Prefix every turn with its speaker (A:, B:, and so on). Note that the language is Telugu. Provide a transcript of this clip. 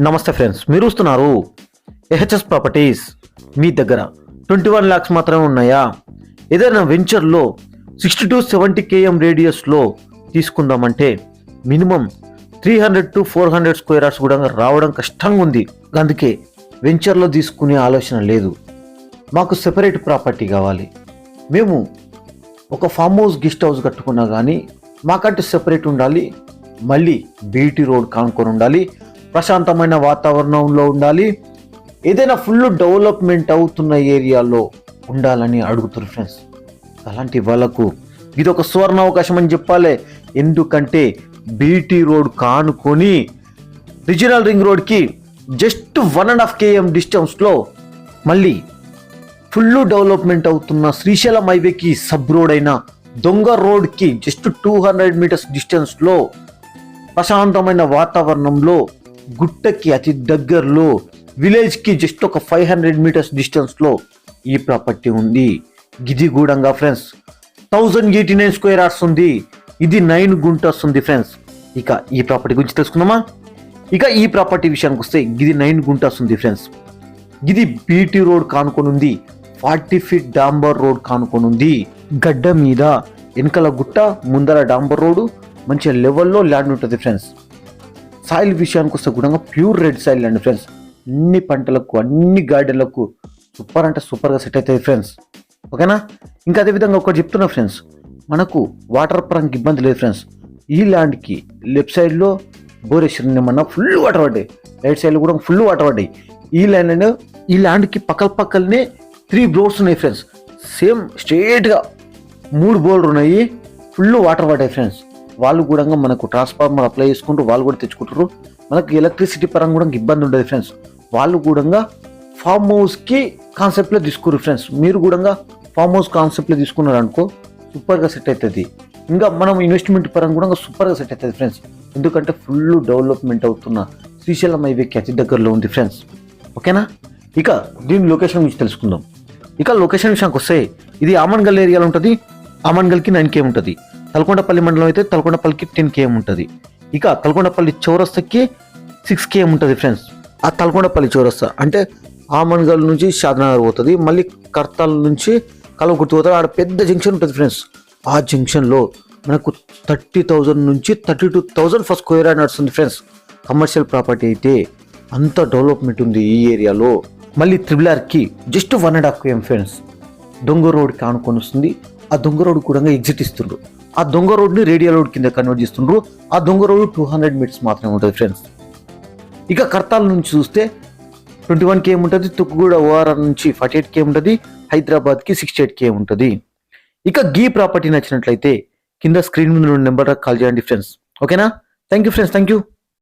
A: నమస్తే ఫ్రెండ్స్, మీరు చూస్తున్నారు ఏహెచ్ఎస్ ప్రాపర్టీస్. మీ దగ్గర 21 lakhs మాత్రమే ఉన్నాయా? ఏదైనా వెంచర్లో 60 to 70 km రేడియస్లో తీసుకుందామంటే మినిమం 300 to 400 స్క్వేర్ యార్డ్స్ కూడా రావడం కష్టంగా ఉంది. అందుకే వెంచర్లో తీసుకునే ఆలోచన లేదు. మాకు సెపరేట్ ప్రాపర్టీ కావాలి. మేము ఒక ఫామ్ హౌస్, గెస్ట్ హౌస్ కట్టుకున్నా కానీ మాకంటూ సెపరేట్ ఉండాలి. మళ్ళీ బీటీ రోడ్ కానుకొని ఉండాలి. ప్రశాంతమైన వాతావరణంలో ఉండాలి. ఏదైనా ఫుల్ డెవలప్మెంట్ అవుతున్న ఏరియాలో ఉండాలని అడుగుతారు ఫ్రెండ్స్. అలాంటి వాళ్ళకు ఇది ఒక సువర్ణ అవకాశం అని చెప్పాలి. ఎందుకంటే బీటీ రోడ్ కానుకొని రీజనల్ రింగ్ రోడ్కి జస్ట్ 1.5 km డిస్టెన్స్లో మళ్ళీ ఫుల్ డెవలప్మెంట్ అవుతున్న శ్రీశైలం హైవేకి సబ్ రోడ్ అయిన దొంగ రోడ్కి జస్ట్ 200 meters డిస్టెన్స్లో ప్రశాంతమైన వాతావరణంలో గుట్టకి అతి దగ్గరలో విలేజ్కి జస్ట్ ఒక 500 meters డిస్టెన్స్లో ఈ ప్రాపర్టీ ఉంది. గిదిగూడంగా ఫ్రెండ్స్ 1089 స్క్వేర్ యార్డ్స్ ఉంది. ఇది 9 గుంటస్ ఉంది ఫ్రెండ్స్. ఇక ఈ ప్రాపర్టీ గురించి తెలుసుకుందామా? ఇక ఈ ప్రాపర్టీ విషయానికి వస్తే ఇది 9 గుంటస్ ఉంది ఫ్రెండ్స్. ఇది బీటీ రోడ్ కానుకొని ఉంది. 40 feet డాంబర్ రోడ్ కానుకొని ఉంది. గడ్డ మీద వెనకల గుట్ట, ముందర డాంబర్ రోడ్డు, మంచి లెవెల్లో ల్యాండ్ ఉంటుంది ఫ్రెండ్స్. సాయిల్ విషయానికి వస్తే కూడా ప్యూర్ రెడ్ సాయిల్ అండి ఫ్రెండ్స్. అన్ని పంటలకు, అన్ని గార్డెన్లకు సూపర్ అంటే సూపర్గా సెట్ అవుతుంది ఫ్రెండ్స్. ఓకేనా? ఇంకా అదేవిధంగా ఒకటి చెప్తున్నా ఫ్రెండ్స్, మనకు వాటర్ పరంగా ఇబ్బంది లేదు ఫ్రెండ్స్. ఈ ల్యాండ్కి లెఫ్ట్ సైడ్లో బోరేషన్ ఏమన్నా ఫుల్ వాటర్ పడ్డాయి, రైట్ సైడ్లో కూడా ఫుల్ వాటర్ పడ్డాయి. ఈ ల్యాండ్కి పక్కలనే 3 bores ఉన్నాయి ఫ్రెండ్స్. సేమ్ స్ట్రేట్గా 3 బోర్లు ఉన్నాయి, ఫుల్ వాటర్ పడ్డాయి ఫ్రెండ్స్. వాళ్ళు కూడా మనకు ట్రాన్స్ఫార్మర్ అప్లై చేసుకుంటూ వాళ్ళు కూడా తెచ్చుకుంటారు. మనకు ఎలక్ట్రిసిటీ పరంగా కూడా ఇబ్బంది ఉండదు ఫ్రెండ్స్. వాళ్ళు కూడా ఫామ్ హౌస్కి కాన్సెప్ట్లో తీసుకున్నారు ఫ్రెండ్స్. మీరు కూడా ఫామ్ హౌస్ కాన్సెప్ట్లో తీసుకున్నారు అనుకో సూపర్గా సెట్ అవుతుంది. ఇంకా మనం ఇన్వెస్ట్మెంట్ పరంగా కూడా సూపర్గా సెట్ అవుతుంది ఫ్రెండ్స్. ఎందుకంటే ఫుల్ డెవలప్మెంట్ అవుతున్న శ్రీశైలం హైవేకి అతి దగ్గరలో ఉంది ఫ్రెండ్స్. ఓకేనా? ఇక దీని లొకేషన్ గురించి తెలుసుకుందాం. ఇక లొకేషన్ విషయానికి వస్తే ఇది ఆమన్గల్ ఏరియాలో ఉంటుంది. ఆమన్గల్కి 9 km ఉంటుంది. తలకొండపల్లి మండలం అయితే తలకొండపల్లికి 10 km ఉంటుంది. ఇక తలకొండపల్లి చౌరస్తాకి 6 km ఉంటుంది ఫ్రెండ్స్. ఆ తలకొండపల్లి చౌరస్తా అంటే ఆమన్గల్ నుంచి షాద్నగర్ పోతుంది, మళ్ళీ కర్తాల నుంచి కలవకుర్తి పోతుంది. ఆడ పెద్ద జంక్షన్ ఉంటుంది ఫ్రెండ్స్. ఆ జంక్షన్లో మనకు 30,000 నుంచి 32,000 ఫర్ స్క్వేర్ యార్డ్ నడుస్తుంది ఫ్రెండ్స్. కమర్షియల్ ప్రాపర్టీ అయితే అంత డెవలప్మెంట్ ఉంది ఈ ఏరియాలో. మళ్ళీ RRRకి జస్ట్ 1.5 km ఫ్రెండ్స్. దొంగ రోడ్కి ఆనుకొని వస్తుంది. ఆ దొంగ రోడ్ కూడా ఎగ్జిట్ ఇస్తుండ్రు. ఆ దొంగ రోడ్ని రేడియల్ రోడ్ కింద కన్వర్ట్ చేస్తుండ్రు. ఆ దొంగ రోడ్ 200 meters మాత్రమే ఉంటుంది ఫ్రెండ్స్. ఇక కర్తాల నుంచి చూస్తే 21 km ఉంటుంది. తుక్కుగూడ ఓఆర్ఆర్ నుంచి 48 km ఉంటుంది. హైదరాబాద్కి 68 km ఉంటుంది. ఇక గీ ప్రాపర్టీ నచ్చినట్లయితే కింద స్క్రీన్ మీద 2 నెంబర్ కాల్ చేయండి ఫ్రెండ్స్. ఓకేనా? Thank you friends, thank you.